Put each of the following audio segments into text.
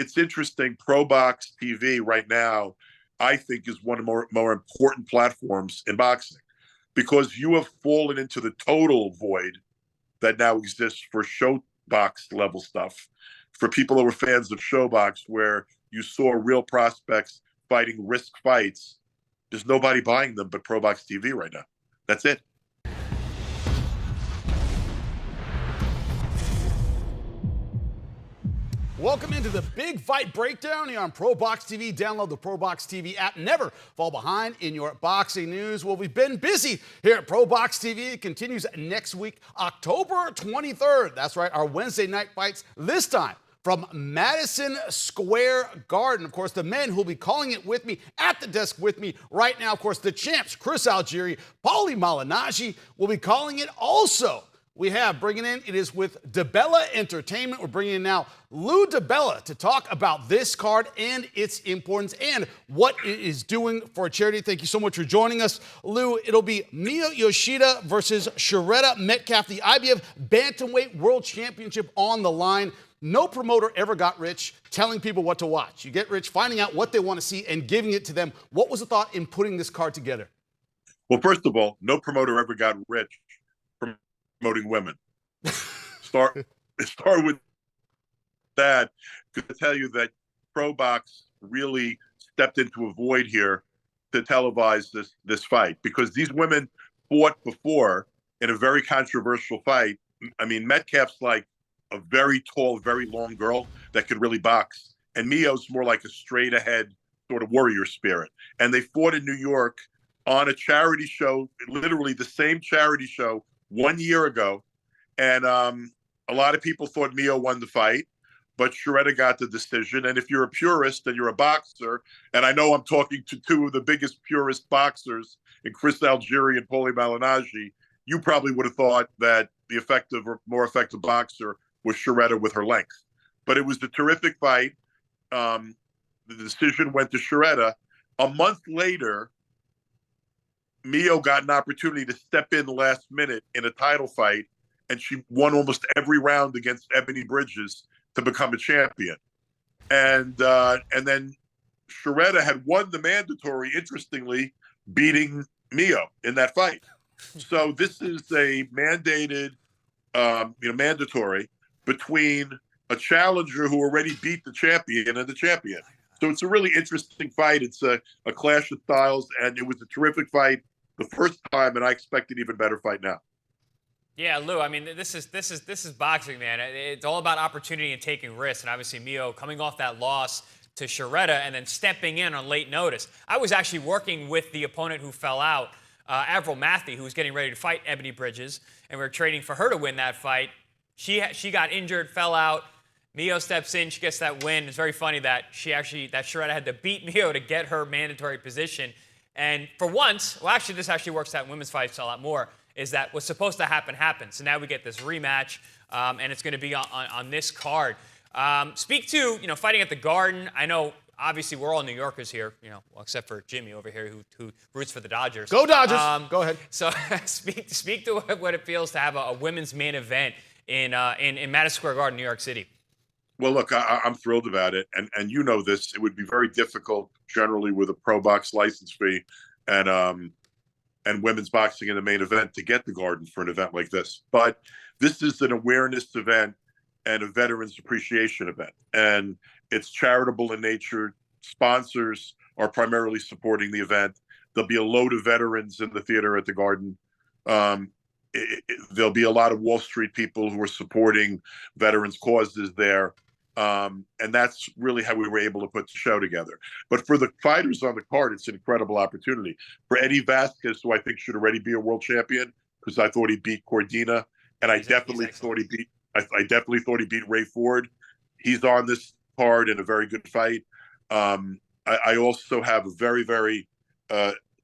it's interesting. ProBox TV right now, I think, is one of the more important platforms in boxing because you have fallen into the total void that now exists for showbox level stuff. For people who were fans of showbox, where you saw real prospects fighting risk fights, there's nobody buying them but ProBox TV right now. That's it. Welcome into the Big Fight Breakdown here on ProBox TV. Download the ProBox TV app. Never fall behind in your boxing news. Well, we've been busy here at ProBox TV. It continues next week, October 23rd. That's right, our Wednesday night fights, this time from Madison Square Garden. Of course, the men who will be calling it with me at the desk with me right now, of course, the champs, Chris Algieri, Paulie Malignaggi, will be calling it also. We have bringing in, it is with Dibella Entertainment. We're bringing in now Lou Dibella to talk about this card and its importance and what it is doing for charity. Thank you so much for joining us, Lou. It'll be Yoshida versus Sharetta Metcalf, the IBF Bantamweight World Championship on the line. No promoter ever got rich telling people what to watch. You get rich finding out what they want to see and giving it to them. What was the thought in putting this card together? Well, first of all, no promoter ever got rich promoting women. Start with that. To tell you that ProBox really stepped into a void here to televise this fight, because these women fought before in a very controversial fight. I mean, Metcalf's like a very tall, very long girl that could really box, and Mio's more like a straight ahead sort of warrior spirit. And they fought in New York on a charity show, literally the same charity show 1 year ago, and a lot of people thought Mio won the fight, but Sharetta got the decision. And if you're a purist and you're a boxer, and I know I'm talking to two of the biggest purist boxers in Chris Algieri and Paulie Malignaggi, you probably would have thought that the more effective boxer was Sharetta with her length. But it was a terrific fight. The decision went to Sharetta. A month later, Mio got an opportunity to step in the last minute in a title fight, and she won almost every round against Ebony Bridges to become a champion. And then Sharetta had won the mandatory, interestingly, beating Mio in that fight. So this is a mandated, mandatory between a challenger who already beat the champion and the champion. So it's a really interesting fight. It's a clash of styles, and it was a terrific fight the first time, and I expect an even better fight now. Yeah, Lou, I mean, this is boxing, man. It's all about opportunity and taking risks, and obviously Mio coming off that loss to Sharetta and then stepping in on late notice. I was actually working with the opponent who fell out, Avril Matthew, who was getting ready to fight Ebony Bridges, and we were trading for her to win that fight. She got injured, fell out. Mio steps in, she gets that win. It's very funny that Sharetta had to beat Mio to get her mandatory position. And for once, well, actually, this actually works out in women's fights a lot more, is that what's supposed to happen happened. So now we get this rematch, and it's going to be on this card. Speak to, fighting at the Garden. I know, obviously, we're all New Yorkers here, well, except for Jimmy over here who roots for the Dodgers. Go Dodgers! Go ahead. So speak to what it feels to have a women's main event in Madison Square Garden, New York City. Well, look, I'm thrilled about it, and you know this. It would be very difficult generally with a ProBox license fee and women's boxing in the main event to get the Garden for an event like this. But this is an awareness event and a veterans appreciation event, and it's charitable in nature. Sponsors are primarily supporting the event. There'll be a load of veterans in the theater at the Garden. There'll be a lot of Wall Street people who are supporting veterans' causes there. And that's really how we were able to put the show together. But for the fighters on the card, it's an incredible opportunity. For Eddie Vasquez, who I think should already be a world champion, because I thought he beat Cordina, and I definitely thought he beat Ray Ford. He's on this card in a very good fight. I also have a very, very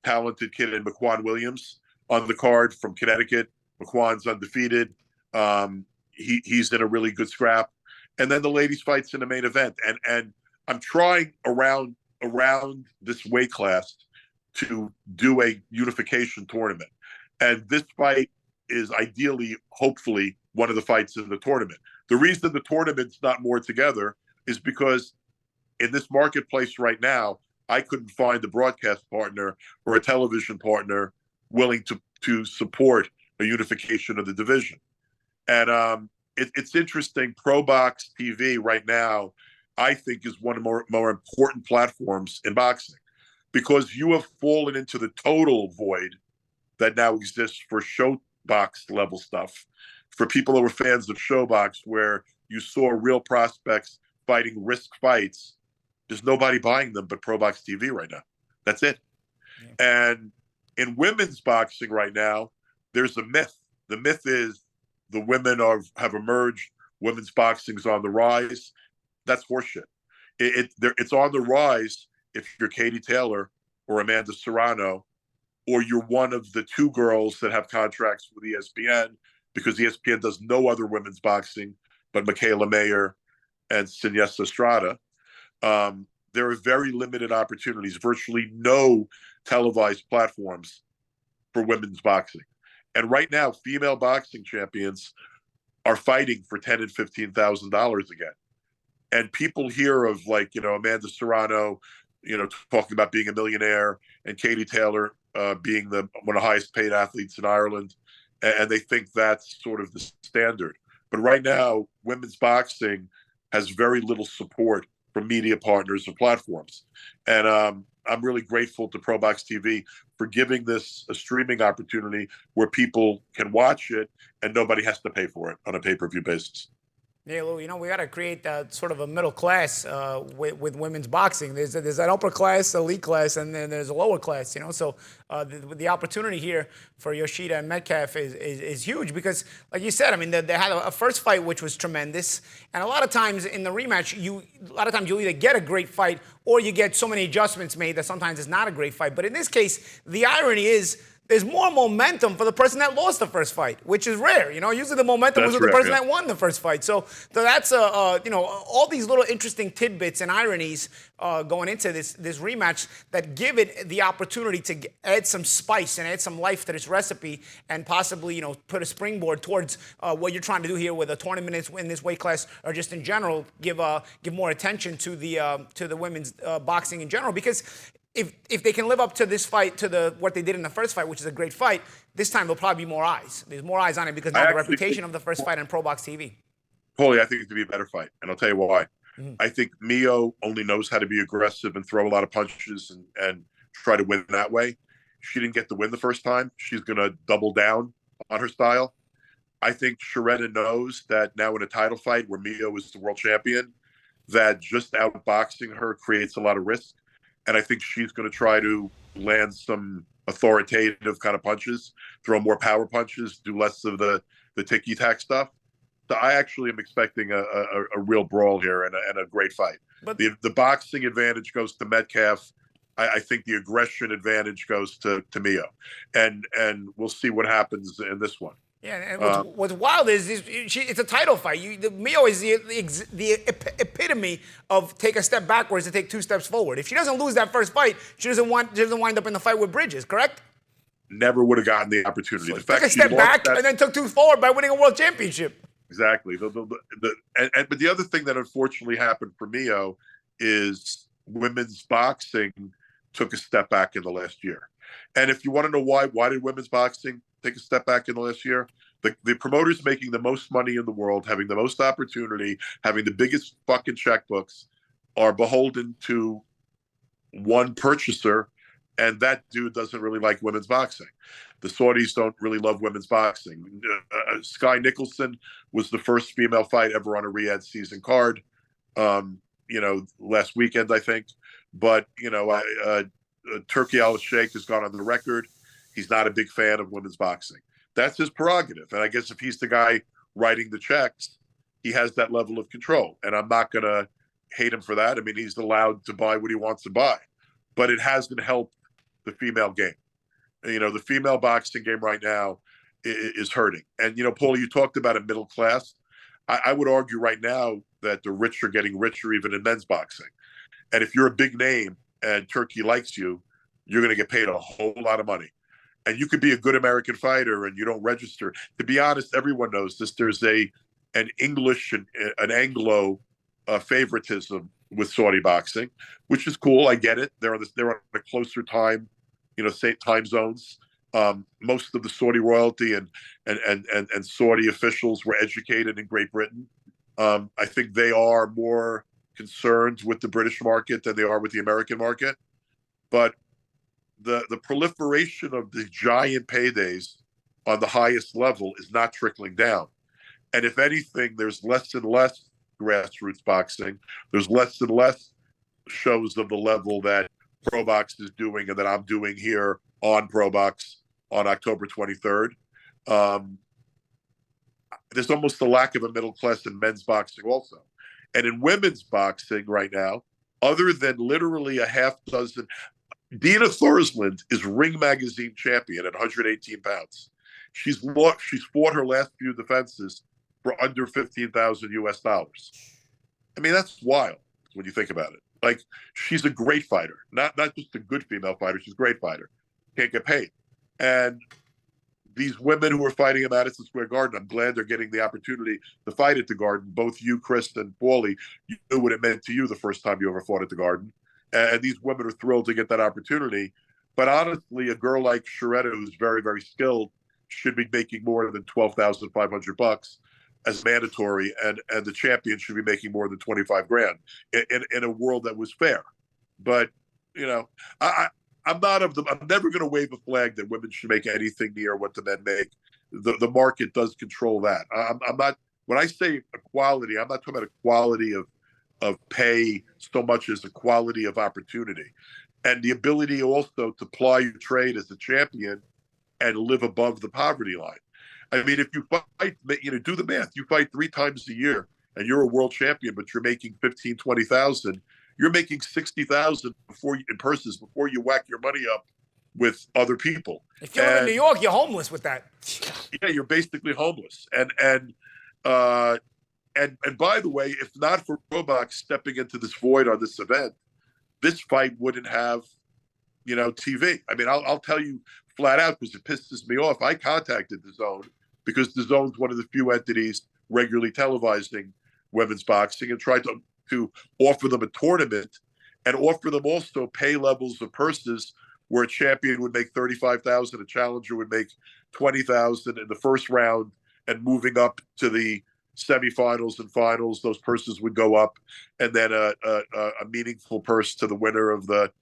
talented kid in McQuan Williams on the card from Connecticut. McQuan's undefeated. He's in a really good scrap. And then the ladies' fights in the main event. And I'm trying around this weight class to do a unification tournament. And this fight is ideally, hopefully, one of the fights in the tournament. The reason the tournament's not more together is because in this marketplace right now, I couldn't find a broadcast partner or a television partner willing to support a unification of the division. And it's interesting. ProBox TV right now, I think, is one of the more important platforms in boxing, because you have fallen into the total void that now exists for showbox level stuff. For people who were fans of showbox, where you saw real prospects fighting risk fights, there's nobody buying them but ProBox TV right now. That's it. Yeah. And in women's boxing right now, there's a myth. The myth is the women have emerged. Women's boxing's on the rise. That's horseshit. It's on the rise if you're Katie Taylor or Amanda Serrano, or you're one of the two girls that have contracts with ESPN, because ESPN does no other women's boxing but Michaela Mayer and Sinesta Estrada. There are very limited opportunities, virtually no televised platforms for women's boxing. And right now, female boxing champions are fighting for $10,000 and $15,000 again. And people hear of, like, Amanda Serrano, talking about being a millionaire, and Katie Taylor being one of the highest paid athletes in Ireland. And they think that's sort of the standard. But right now, women's boxing has very little support from media partners or platforms. And I'm really grateful to ProBox TV for giving this a streaming opportunity where people can watch it and nobody has to pay for it on a pay-per-view basis. Yeah, Lou, we got to create sort of a middle class with women's boxing. There's an upper class, elite class, and then there's a lower class, So the opportunity here for Yoshida and Metcalf is huge because, like you said, they had a first fight which was tremendous, and a lot of times in the rematch, you'll either get a great fight or you get so many adjustments made that sometimes it's not a great fight. But in this case, the irony is, there's more momentum for the person that lost the first fight, which is rare. Usually the momentum was with the person that won the first fight. So that's all these little interesting tidbits and ironies going into this rematch that give it the opportunity to add some spice and add some life to this recipe, and possibly put a springboard towards what you're trying to do here with a tournament in this weight class, or just in general give more attention to the women's boxing in general, because if they can live up to this fight, to what they did in the first fight, which is a great fight, this time there'll probably be more eyes. There's more eyes on it because now the reputation of the first fight on ProBox TV. Paulie, I think it could be a better fight, and I'll tell you why. Mm-hmm. I think Mio only knows how to be aggressive and throw a lot of punches and try to win that way. She didn't get the win the first time. She's going to double down on her style. I think Sharetta knows that now in a title fight where Mio is the world champion, that just outboxing her creates a lot of risk. And I think she's going to try to land some authoritative kind of punches, throw more power punches, do less of the ticky-tack stuff. So I actually am expecting a real brawl here and a great fight. But the boxing advantage goes to Metcalf. I think the aggression advantage goes to Mio. And we'll see what happens in this one. Yeah, and what's wild is it's a title fight. Mio is the epitome of take a step backwards to take two steps forward. If she doesn't lose that first fight, she doesn't wind up in the fight with Bridges, correct? Never would have gotten the opportunity. So took a step back and then took two forward by winning a world championship. Exactly. But the other thing that unfortunately happened for Mio is women's boxing took a step back in the last year. And if you want to know why did women's boxing take a step back in the last year? The promoters making the most money in the world, having the most opportunity, having the biggest fucking checkbooks, are beholden to one purchaser, and that dude doesn't really like women's boxing. The Saudis don't really love women's boxing. Sky Nicholson was the first female fight ever on a Riyadh season card, last weekend, I think. But, Turki Al-Sheikh has gone on the record. He's not a big fan of women's boxing. That's his prerogative. And I guess if he's the guy writing the checks, he has that level of control. And I'm not going to hate him for that. I mean, he's allowed to buy what he wants to buy. But it hasn't helped the female game. The female boxing game right now is hurting. And, Paul, you talked about a middle class. I would argue right now that the rich are getting richer even in men's boxing. And if you're a big name and Turkey likes you, you're going to get paid a whole lot of money. And you could be a good American fighter and you don't register. To be honest, everyone knows this. There's an English and an Anglo favoritism with Saudi boxing, which is cool. I get it. They're on a closer time, same time zones. Most of the Saudi royalty and Saudi officials were educated in Great Britain. I think they are more concerned with the British market than they are with the American market. But the proliferation of the giant paydays on the highest level is not trickling down. And if anything, there's less and less grassroots boxing. There's less and less shows of the level that ProBox is doing and that I'm doing here on ProBox on October 23rd. There's almost a lack of a middle class in men's boxing also. And in women's boxing right now, other than literally a half dozen, Dina Thursland is Ring Magazine champion at 118 pounds. She's fought her last few defenses for under $15,000 US. I mean, that's wild when you think about it. Like, she's a great fighter, not just a good female fighter. She's a great fighter. Can't get paid. And these women who are fighting at Madison Square Garden, I'm glad they're getting the opportunity to fight at the Garden. Both you, Chris, and Paulie, you knew what it meant to you the first time you ever fought at the Garden. And these women are thrilled to get that opportunity. But honestly, a girl like Sharetta, who's very, very skilled, should be making more than $12,500 as mandatory, and the champion should be making more than 25 grand in a world that was fair. But I'm never going to wave a flag that women should make anything near what the men make. The market does control that. I'm not, when I say equality, I'm not talking about equality of pay so much as equality of opportunity, and the ability also to ply your trade as a champion and live above the poverty line. I mean, if you fight, do the math. You fight 3 times a year, and you're a world champion, but you're making 15, 20,000. You're making 60,000 in purses before you whack your money up with other people. If you live in New York, you're homeless with that. Yeah, you're basically homeless. And by the way, if not for ProBox stepping into this void on this event, this fight wouldn't have, TV. I mean, I'll tell you flat out, because it pisses me off. I contacted DAZN because DAZN's one of the few entities regularly televising women's boxing, and tried to offer them a tournament and offer them also pay levels of purses where a champion would make 35,000, a challenger would make 20,000 in the first round, and moving up to the semifinals and finals, those purses would go up, and then a meaningful purse to the winner of the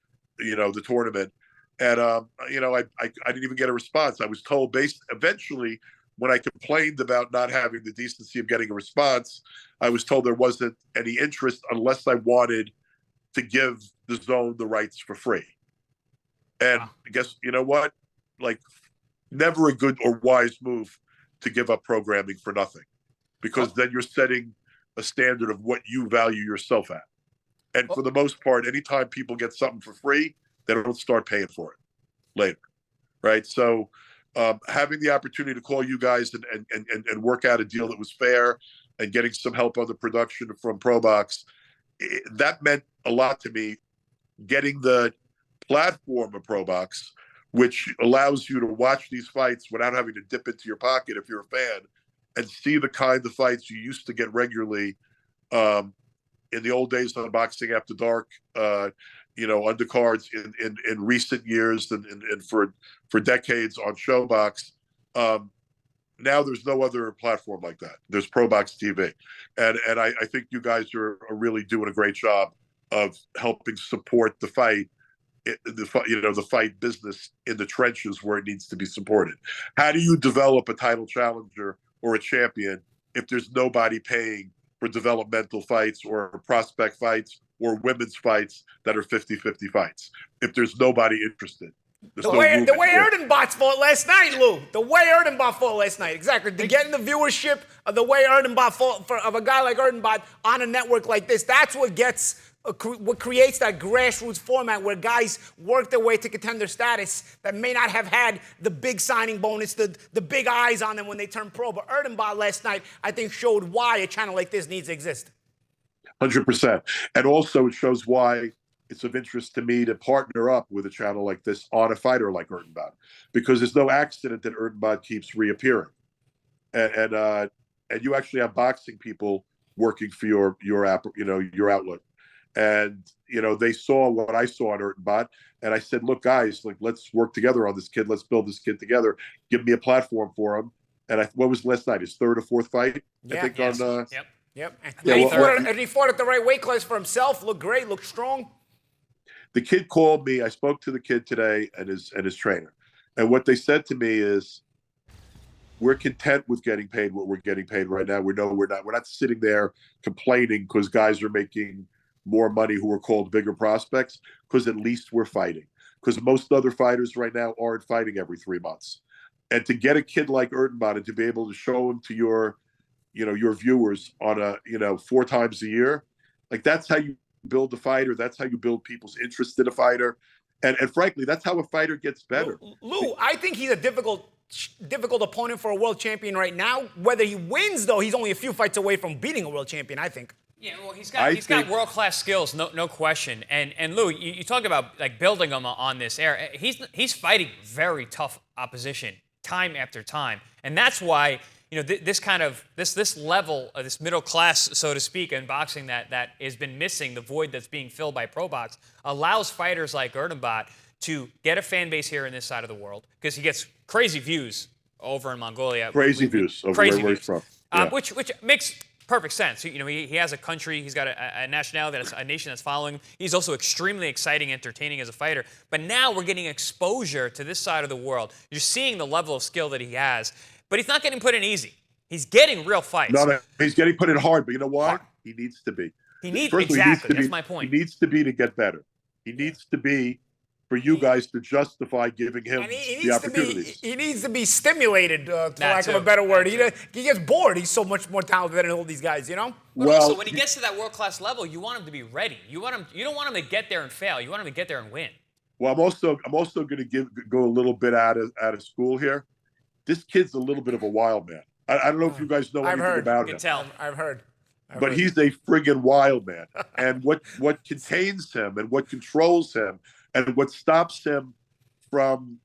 tournament. And I didn't even get a response. I was told eventually, when I complained about not having the decency of getting a response, I was told there wasn't any interest unless I wanted to give DAZN the rights for free. And I guess, you know what? Like, never a good or wise move to give up programming for nothing, because then you're setting a standard of what you value yourself at. And for the most part, anytime people get something for free, they don't start paying for it later, right? So having the opportunity to call you guys and work out a deal that was fair, and getting some help on the production from ProBox, that meant a lot to me. Getting the platform of ProBox, which allows you to watch these fights without having to dip into your pocket if you're a fan, and see the kind of fights you used to get regularly in the old days on Boxing After Dark, undercards in recent years and for decades on Showbox. Now there's no other platform like that. There's ProBox TV, and I think you guys are really doing a great job of helping support the fight, the fight business in the trenches where it needs to be supported. How do you develop a title challenger or a champion if there's nobody paying for developmental fights or prospect fights or women's fights that are 50-50 fights? If there's nobody interested. The way Erdenebat fought last night, Lou. The way Erdenebat fought last night. Exactly. To get in the viewership of the way Erdenebat fought of a guy like Erdenebat on a network like this, that's what what creates that grassroots format where guys work their way to contender status that may not have had the big signing bonus, the big eyes on them when they turn pro. But Erdenebat last night, I think, showed why a channel like this needs to exist. 100%. And also it shows why it's of interest to me to partner up with a channel like this on a fighter like Erdenebat, because there's no accident that Erdenebat keeps reappearing. And you actually have boxing people working for your app, your outlet. And they saw what I saw in Erdenebat, and I said, "Look, guys, like let's work together on this kid. Let's build this kid together. Give me a platform for him." And what was last night? His third or fourth fight, Yeah. I think. Yes. On Yep. And he fought at the right weight class for himself. Looked great. Looked strong. The kid called me. I spoke to the kid today and his trainer, and what they said to me is, "We're content with getting paid what we're getting paid right now. We're not sitting there complaining because guys are making more money who are called bigger prospects, because at least we're fighting. Because most other fighters right now aren't fighting every 3 months. And to get a kid like Erdenebat and to be able to show him to your viewers on 4 times a year, like that's how you build a fighter. That's how you build people's interest in a fighter. And frankly, that's how a fighter gets better." Lou, I think he's a difficult opponent for a world champion right now. Whether he wins, though, he's only a few fights away from beating a world champion, I think. Yeah, well, he's got world-class skills, no question. And Lou, you talk about like building him on this air. He's fighting very tough opposition time after time, and that's why this level of this middle class, so to speak, in boxing that has been missing, the void that's being filled by ProBox, allows fighters like Erdenebat to get a fan base here in this side of the world, because he gets crazy views over in Mongolia. Crazy views over where he's from. Yeah. Which makes perfect sense. He has a country, he's got a nationality, a nation that's following him. He's also extremely exciting, entertaining as a fighter. But now we're getting exposure to this side of the world. You're seeing the level of skill that he has, but he's not getting put in easy. He's getting real fights. No, he's getting put in hard, but you know why? He needs to be. That's my point. He needs to be to get better. He needs to be for you guys to justify giving him the opportunities. He needs to be stimulated, for lack of a better word. He gets bored. He's so much more talented than all these guys, But also, when he gets to that world-class level, you want him to be ready. You don't want him to get there and fail. You want him to get there and win. Well, I'm also going to go a little bit out of school here. This kid's a little bit of a wild man. I don't know if you guys know anything about him. I've heard. But he's a friggin' wild man. And what contains him and what controls him and what stops him from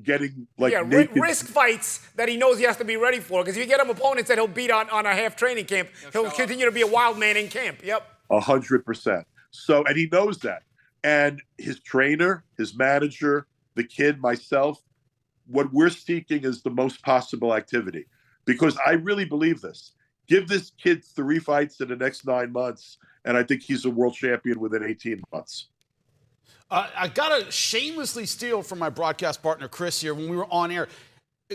getting naked risk fights that he knows he has to be ready for. Because if you get him opponents that he'll beat on a half training camp, he'll continue to be a wild man in camp. Yep. 100%. So, and he knows that. And his trainer, his manager, the kid, myself, what we're seeking is the most possible activity. Because I really believe this. Give this kid 3 fights in the next 9 months, and I think he's a world champion within 18 months. I got to shamelessly steal from my broadcast partner, Chris, here when we were on air.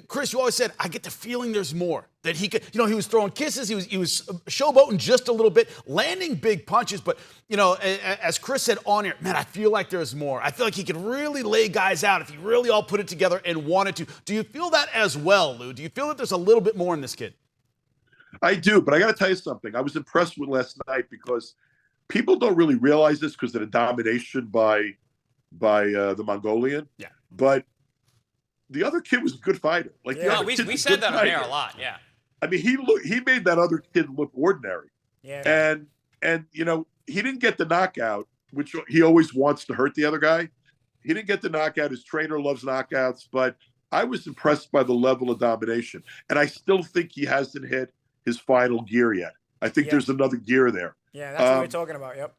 Chris, you always said, I get the feeling there's more. That he could, he was throwing kisses, he was showboating just a little bit, landing big punches. But, as Chris said on air, man, I feel like there's more. I feel like he could really lay guys out if he really all put it together and wanted to. Do you feel that as well, Lou? Do you feel that there's a little bit more in this kid? I do, but I got to tell you something. I was impressed with last night because people don't really realize this because of the domination by the Mongolian. Yeah. But the other kid was a good fighter. We said that on air a lot. Yeah. I mean, he made that other kid look ordinary. Yeah. And he didn't get the knockout, which he always wants to hurt the other guy. He didn't get the knockout. His trainer loves knockouts, but I was impressed by the level of domination. And I still think he hasn't hit his final gear yet. I think there's another gear there. Yeah, that's what we're talking about. Yep.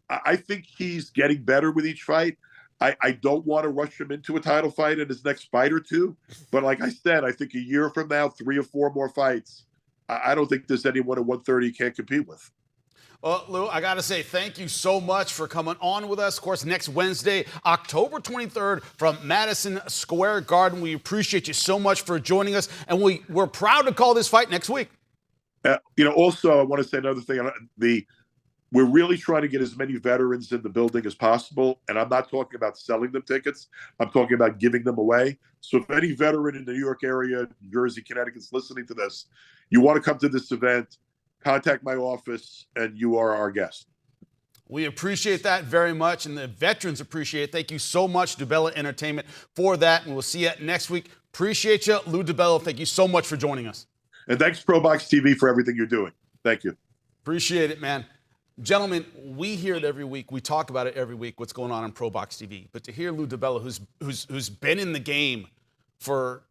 I think he's getting better with each fight. I don't want to rush him into a title fight in his next fight or two. But like I said, I think a year from now, 3 or 4 more fights, I don't think there's anyone at 130 he can't compete with. Well, Lou, I got to say thank you so much for coming on with us. Of course, next Wednesday, October 23rd from Madison Square Garden. We appreciate you so much for joining us, and we're proud to call this fight next week. Also, I want to say another thing. We're really trying to get as many veterans in the building as possible, and I'm not talking about selling them tickets. I'm talking about giving them away. So if any veteran in the New York area, New Jersey, Connecticut is listening to this, you want to come to this event, contact my office, and you are our guest. We appreciate that very much, and the veterans appreciate it. Thank you so much, Dibella Entertainment, for that, and we'll see you next week. Appreciate you, Lou Dibella. Thank you so much for joining us. And thanks, ProBox TV, for everything you're doing. Thank you. Appreciate it, man. Gentlemen, we hear it every week. We talk about it every week, what's going on ProBox TV. But to hear Lou Dibella, who's been in the game for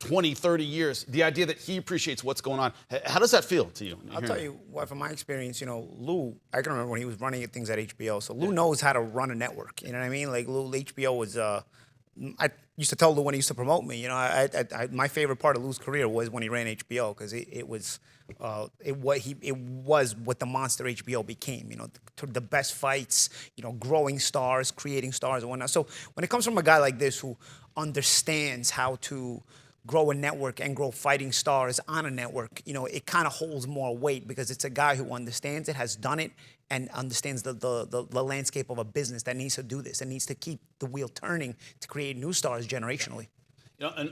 20, 30 years. The idea that he appreciates what's going on. How does that feel to you? I'll tell you what, from my experience, Lou, I can remember when he was running things at HBO. So Lou knows how to run a network. You know what I mean? Like Lou, HBO was. I used to tell Lou when he used to promote me. My favorite part of Lou's career was when he ran HBO because it was what the monster HBO became. The best fights. Growing stars, creating stars, and whatnot. So when it comes from a guy like this who understands how to grow a network and grow fighting stars on a network, it kind of holds more weight because it's a guy who understands it, has done it, and understands the landscape of a business that needs to do this and needs to keep the wheel turning to create new stars generationally.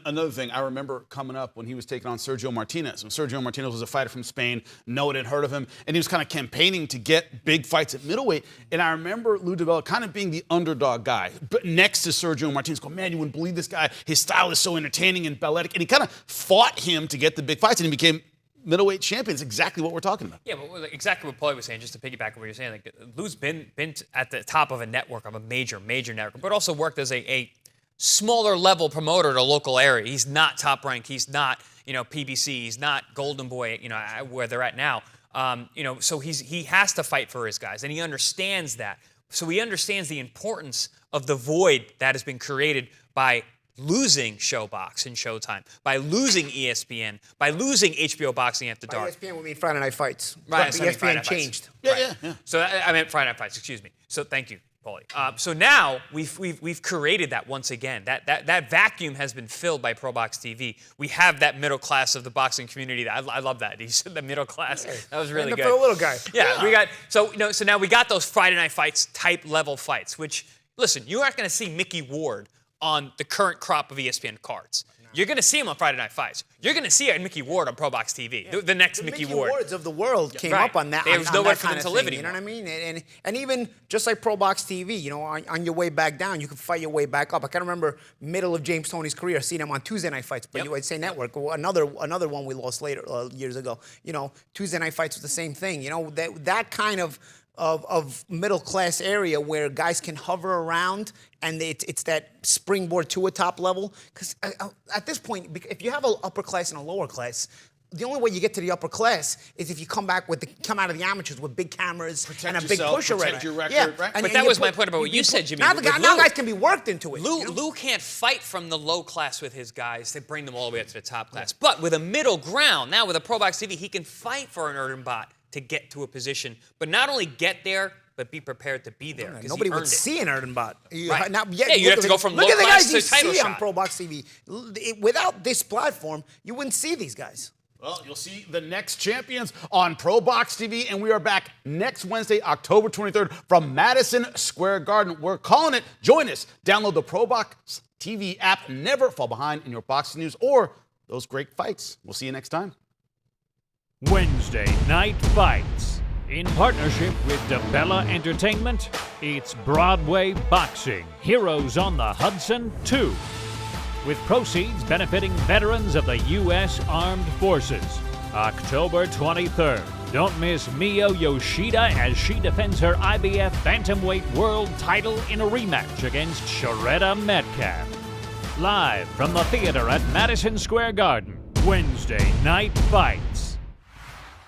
Another thing, I remember coming up when he was taking on Sergio Martinez. When Sergio Martinez was a fighter from Spain, no one had heard of him, and he was kind of campaigning to get big fights at middleweight. And I remember Lou Dibella kind of being the underdog guy, but next to Sergio Martinez, going, man, you wouldn't believe this guy. His style is so entertaining and balletic. And he kind of fought him to get the big fights, and he became middleweight champion. Is exactly what we're talking about. Yeah, but exactly what Paulie was saying, just to piggyback on what you're saying. Like, Lou's been at the top of a network, of a major network, but also worked as a smaller level promoter to a local area. He's not Top Rank. He's not, PBC. He's not Golden Boy, where they're at now. So he has to fight for his guys, and he understands that. So he understands the importance of the void that has been created by losing ShowBox and Showtime, by losing ESPN, by losing HBO Boxing After Dark. ESPN would mean Friday Night Fights. Right, ESPN changed. Yeah. So I meant Friday Night Fights. Excuse me. So thank you, Paulie. So now we've created that once again. That vacuum has been filled by ProBox TV. We have that middle class of the boxing community. I love that. He said the middle class. That was really good. For a little guy. Yeah, we got so now we got those Friday Night Fights type level fights. Which, listen, you aren't going to see Mickey Ward on the current crop of ESPN cards. You're going to see him on Friday Night Fights. You're going to see Mickey Ward on ProBox TV, the next Mickey Ward. Mickey Wards of the world came up on that. There was nowhere for them to live anymore. You know what I mean? And even just like ProBox TV, on your way back down, you can fight your way back up. I can remember middle of James Toney's career, seeing him on Tuesday Night Fights, but I'd say network. Another one we lost later years ago. Tuesday Night Fights was the same thing. That kind of middle class area where guys can hover around and it's that springboard to a top level. Because at this point, if you have an upper class and a lower class, the only way you get to the upper class is if you come out of the amateurs with big cameras and a big push already. Protect your record, right? But that was my point about what you said, Jimmy. Now guys can be worked into it. Lou can't fight from the low class with his guys to bring them all the way up to the top class. But with a middle ground, now with a ProBox TV, he can fight for an Erdenebat to get to a position, but not only get there, but be prepared to be there. Nobody would see an Erdenebat. Right. You have to go from low class to title shot. Look at the guys you see on ProBox TV. Without this platform, you wouldn't see these guys. Well, you'll see the next champions on ProBox TV, and we are back next Wednesday, October 23rd from Madison Square Garden. We're calling it. Join us. Download the ProBox TV app. Never fall behind in your boxing news or those great fights. We'll see you next time. Wednesday Night Fights. In partnership with Dibella Entertainment, it's Broadway Boxing, Heroes on the Hudson 2. With proceeds benefiting veterans of the U.S. Armed Forces. October 23rd. Don't miss Mio Yoshida as she defends her IBF Bantamweight World title in a rematch against Erdenebat Metcalf. Live from the theater at Madison Square Garden. Wednesday Night Fights.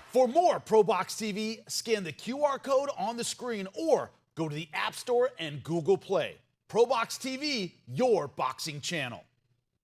For more ProBox TV, scan the QR code on the screen or go to the App Store and Google Play. ProBox TV, your boxing channel.